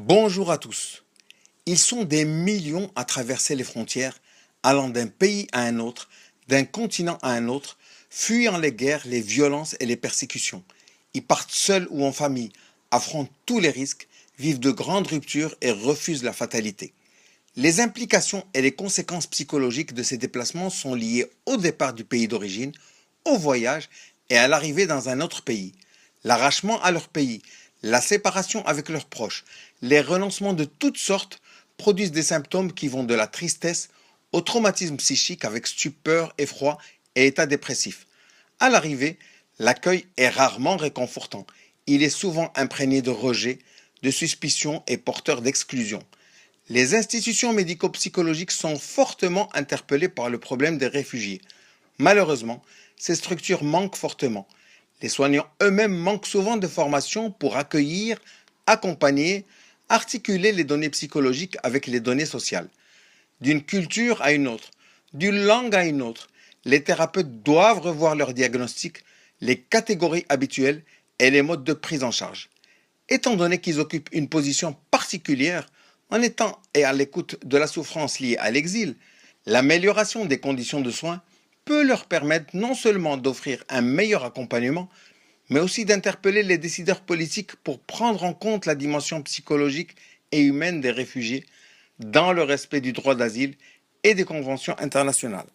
Bonjour à tous. Ils sont des millions à traverser les frontières, allant d'un pays à un autre, d'un continent à un autre, fuyant les guerres, les violences et les persécutions. Ils partent seuls ou en famille, affrontent tous les risques, vivent de grandes ruptures et refusent la fatalité. Les implications et les conséquences psychologiques de ces déplacements sont liées au départ du pays d'origine, au voyage et à l'arrivée dans un autre pays. L'arrachement à leur pays, la séparation avec leurs proches, les renoncements de toutes sortes produisent des symptômes qui vont de la tristesse au traumatisme psychique avec stupeur, effroi et état dépressif. À l'arrivée, l'accueil est rarement réconfortant. Il est souvent imprégné de rejet, de suspicion et porteur d'exclusion. Les institutions médico-psychologiques sont fortement interpellées par le problème des réfugiés. Malheureusement, ces structures manquent fortement. Les soignants eux-mêmes manquent souvent de formation pour accueillir, accompagner, articuler les données psychologiques avec les données sociales. D'une culture à une autre, d'une langue à une autre, les thérapeutes doivent revoir leurs diagnostics, les catégories habituelles et les modes de prise en charge. Étant donné qu'ils occupent une position particulière, en étant et à l'écoute de la souffrance liée à l'exil, l'amélioration des conditions de soins peut leur permettre non seulement d'offrir un meilleur accompagnement, mais aussi d'interpeller les décideurs politiques pour prendre en compte la dimension psychologique et humaine des réfugiés dans le respect du droit d'asile et des conventions internationales.